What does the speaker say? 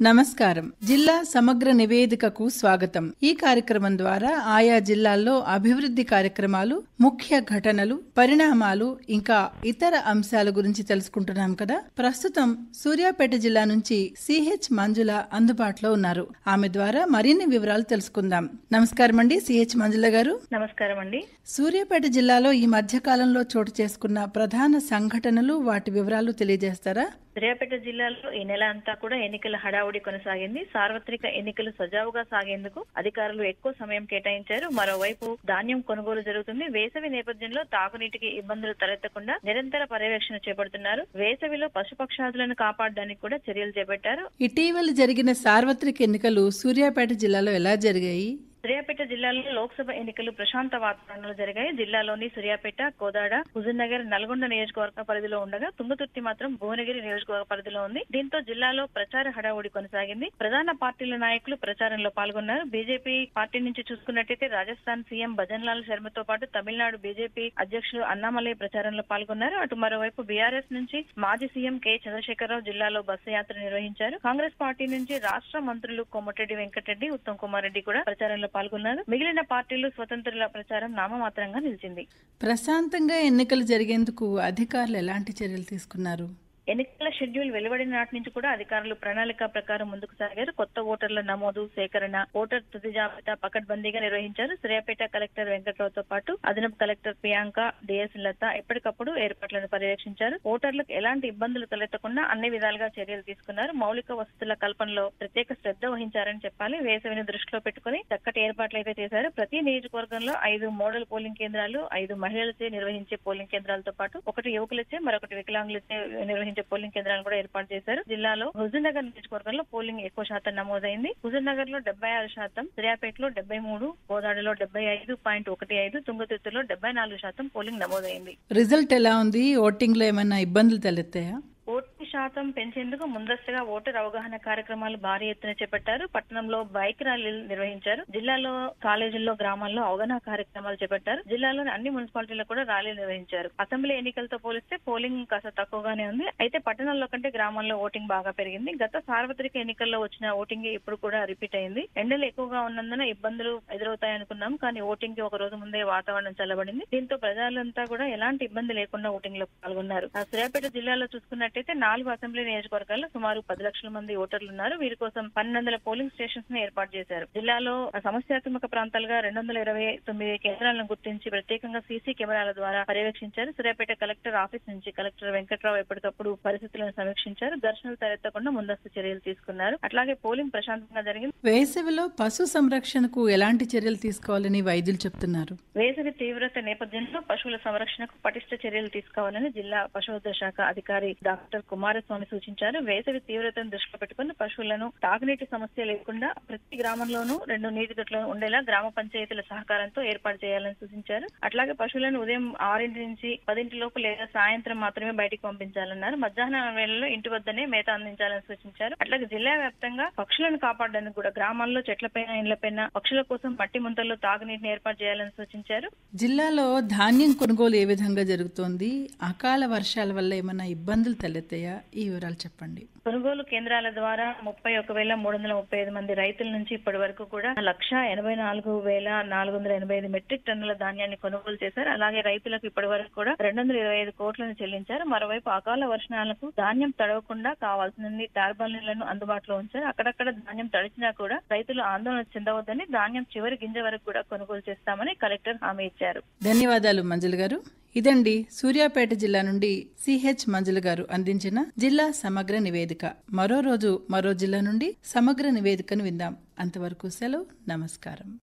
నమస్కారం. జిల్లా సమగ్ర నివేదికకు స్వాగతం. ఈ కార్యక్రమం ద్వారా ఆయా జిల్లాల్లో అభివృద్ధి కార్యక్రమాలు, ముఖ్య ఘటనలు, పరిణామాలు ఇంకా ఇతర అంశాల గురించి తెలుసుకుంటున్నాం కదా. ప్రస్తుతం సూర్యాపేట జిల్లా నుంచి సిహెచ్ మంజుల అందుబాటులో ఉన్నారు. ఆమె ద్వారా మరిన్ని వివరాలు తెలుసుకుందాం. నమస్కారం అండి సిహెచ్ మంజుల గారు. నమస్కారం అండి. సూర్యాపేట జిల్లాలో ఈ మధ్య కాలంలో చోటు చేసుకున్న ప్రధాన సంఘటనలు, వాటి వివరాలు తెలియజేస్తారా? సూర్యాపేట జిల్లాలో ఈ నెల అంతా కూడా ఎన్నికల హడావుడి కొనసాగింది. సార్వత్రిక ఎన్నికలు సజావుగా సాగేందుకు అధికారులు ఎక్కువ సమయం కేటాయించారు. మరోవైపు ధాన్యం కొనుగోలు జరుగుతుంది. వేసవి నేపథ్యంలో తాగునీటికి ఇబ్బందులు తలెత్తకుండా నిరంతర పర్యవేక్షణ చేపడుతున్నారు. వేసవిలో పశుపక్షాదులను కాపాడడానికి కూడా చర్యలు చేపట్టారు. ఇటీవల జరిగిన సార్వత్రిక ఎన్నికలు సూర్యాపేట జిల్లాలో ఎలా జరిగాయి? సూర్యాపేట జిల్లాలో లోక్సభ ఎన్నికలు ప్రశాంత వాతావరణంలో జరిగాయి. జిల్లాలోని సూర్యాపేట, కోదాడ, హుజూర్నగర్, నల్గొండ నియోజకవర్గ పరిధిలో ఉండగా తుంగతుర్తి మాత్రం భువనగిరి నియోజకవర్గ పరిధిలో ఉంది. దీంతో జిల్లాలో ప్రచార హడావుడి కొనసాగింది. ప్రధాన పార్టీల నాయకులు ప్రచారంలో పాల్గొన్నారు. బీజేపీ పార్టీ నుంచి చూసుకున్నట్టయితే రాజస్థాన్ సీఎం భజన్ లాల్ శర్మతో పాటు తమిళనాడు బీజేపీ అధ్యక్షులు అన్నామలై ప్రచారంలో పాల్గొన్నారు. అటు మరోవైపు బీఆర్ఎస్ నుంచి మాజీ సీఎం కె చంద్రశేఖరరావు జిల్లాలో బస్సు యాత్ర నిర్వహించారు. కాంగ్రెస్ పార్టీ నుంచి రాష్ట్ర మంత్రులు కోమటిరెడ్డి వెంకటరెడ్డి, ఉత్తమ్ కుమార్ రెడ్డి కూడా ప్రచారంలో పాల్గొన్నారు. మిగిలిన పార్టీలు స్వతంత్రుల ప్రచారం నామమాత్రంగా నిలిచింది. ప్రశాంతంగా ఎన్నికలు జరిగేందుకు అధికారులు ఎలాంటి చర్యలు తీసుకున్నారు? ఎన్నికల షెడ్యూల్ వెలువడిన నాటి నుంచి కూడా అధికారులు ప్రణాళిక ప్రకారం ముందుకు సాగారు. కొత్త ఓటర్ల నమోదు, సేకరణ, ఓటర్ తుది జాబితా పకడ్బందీగా నిర్వహించారు. సూర్యాపేట కలెక్టర్ వెంకట్రావుతో పాటు అదనపు కలెక్టర్ ప్రియాంక, డిఎస్ లత ఎప్పటికప్పుడు ఏర్పాట్లను పర్యవేక్షించారు. ఓటర్లకు ఎలాంటి ఇబ్బందులు తలెత్తకుండా అన్ని విధాలుగా చర్యలు తీసుకున్నారు. మౌలిక వసతుల కల్పనలో ప్రత్యేక శ్రద్ధ వహించారని చెప్పాలి. వేసవిని దృష్టిలో పెట్టుకుని చక్కటి ఏర్పాట్లు అయితే చేశారు. ప్రతి నియోజకవర్గంలో 5 మోడల్ పోలింగ్ కేంద్రాలు, 5 మహిళలచే నిర్వహించే పోలింగ్ కేంద్రాలతో పాటు 1 యువకులచే, మరొకటి వికలాంగులచే నిర్వహించే పోలింగ్ కేంద్రాలను కూడా ఏర్పాటు చేశారు. జిల్లాలో హుజూర్నగర్ నియోజకవర్గంలో పోలింగ్ ఎక్కువ శాతం నమోదైంది. హుజూర్నగర్ లో 76%, సూర్యాపేటలో 73%, కోదాడలో 75.15%, తుంగతుర్తిలో 74% పోలింగ్ నమోదైంది. రిజల్ట్ ఎలా ఉంది? ఓటింగ్ లో ఏమైనా ఇబ్బందులు తలెత్తాయా? ఓటింగ్ శాతం పెంచేందుకు ముందస్తుగా ఓటర్ అవగాహన కార్యక్రమాలు భారీ ఎత్తున చేపట్టారు. పట్టణంలో బైక్ ర్యాలీలు నిర్వహించారు. జిల్లాలో కాలేజీల్లో, గ్రామాల్లో అవగాహన కార్యక్రమాలు చేపట్టారు. జిల్లాలోని అన్ని మున్సిపాలిటీల్లో కూడా ర్యాలీలు నిర్వహించారు. అసెంబ్లీ ఎన్నికలతో పోలిస్తే పోలింగ్ కాస్త తక్కువగానే ఉంది. అయితే పట్టణంలో కంటే గ్రామాల్లో ఓటింగ్ బాగా పెరిగింది. గత సార్వత్రిక ఎన్నికల్లో వచ్చిన ఓటింగ్ ఇప్పుడు కూడా రిపీట్ అయింది. ఎండలు ఎక్కువగా ఉన్నందున ఇబ్బందులు ఎదురవుతాయనుకున్నాం, కానీ ఓటింగ్ కి ఒక రోజు ముందే వాతావరణం చల్లబడింది. దీంతో ప్రజలంతా కూడా ఎలాంటి ఇబ్బంది లేకుండా ఓటింగ్ లో పాల్గొన్నారు. సూర్యాపేట జిల్లాలో చూసుకున్నట్టయితే 4 అసెంబ్లీ నియోజకవర్గాల్లో సుమారు 10 లక్షల మంది ఓటర్లు ఉన్నారు. వీరి కోసం 1200 పోలింగ్ స్టేషన్స్ ను ఏర్పాటు చేశారు. జిల్లాలో సమస్యాత్మక ప్రాంతాలుగా 229 కేంద్రాలను గుర్తించి ప్రత్యేకంగా సీసీ కెమెరాల ద్వారా పర్యవేక్షించారు. సూర్యాపేట కలెక్టర్ ఆఫీస్ నుంచి కలెక్టర్ వెంకట్రావు ఎప్పటికప్పుడు పరిస్థితులను సమీక్షించారు. ఘర్షణలు తలెత్తకుండా ముందస్తు చర్యలు తీసుకున్నారు. అట్లాగే పోలింగ్ ప్రశాంతంగా జరిగింది. వేసవిలో పశు సంరక్షణకు ఎలాంటి చర్యలు తీసుకోవాలని వైద్యులు చెప్తున్నారు? వేసవి తీవ్రత నేపథ్యంలో పశువుల సంరక్షణకు పటిష్ట చర్యలు తీసుకోవాలని జిల్లా పశువైద్య శాఖ అధికారి డాక్టర్ కుమారస్వామి సూచించారు. వేసవి తీవ్రతను దృష్టిలో పెట్టుకుని పశువులను తాగునీటి సమస్య లేకుండా ప్రతి గ్రామంలోనూ 2 నీటి తొట్లు ఉండేలా గ్రామ పంచాయతీల సహకారంతో ఏర్పాటు చేయాలని సూచించారు. అట్లాగే పశువులను ఉదయం 6 నుంచి 10 లోపు లేదా సాయంత్రం మాత్రమే బయటికి పంపించాలన్నారు. మధ్యాహ్నం వేళల్లో ఇంటి వద్దనే మేత అందించాలని సూచించారు. అట్లాగే జిల్లా వ్యాప్తంగా పక్షులను కాపాడడానికి కూడా గ్రామాల్లో చెట్లపైన, ఇండ్లపైన పక్షుల కోసం మట్టి ముంతల్లో తాగునీటిని ఏర్పాటు చేయాలని సూచించారు. జిల్లాలో ధాన్యం కొనుగోలు ఏ విధంగా జరుగుతోంది? అకాల వర్షాల వల్ల ఏమైనా ఇబ్బందులు తలెత్తాయా? ఈ వివరాలు చెప్పండి. కొనుగోలు కేంద్రాల ద్వారా 31,335 మంది రైతుల నుంచి ఇప్పటి వరకు కూడా 1,84,485 మెట్రిక్ టన్నుల ధాన్యాన్ని కొనుగోలు చేశారు. అలాగే రైతులకు ఇప్పటి వరకు కూడా 225 కోట్లను చెల్లించారు. మరోవైపు అకాల వర్షాలకు ధాన్యం తడవకుండా కావాల్సిన టార్పాలిన్లను అందుబాటులో ఉంచారు. అక్కడక్కడ ధాన్యం తడిచినా కూడా రైతులు ఆందోళన చెందవద్దని, ధాన్యం చివరి గింజ వరకు కూడా కొనుగోలు చేస్తామని కలెక్టర్ హామీ ఇచ్చారు. ధన్యవాదాలు మంజుల గారు. ఇదండి సూర్యాపేట జిల్లా నుండి సిహెచ్ మంజుల గారు అందించిన జిల్లా సమగ్ర నివేదిక. మరో రోజు మరో జిల్లా నుండి సమగ్ర నివేదికను విందాం. అంతవరకు సెలవు. నమస్కారం.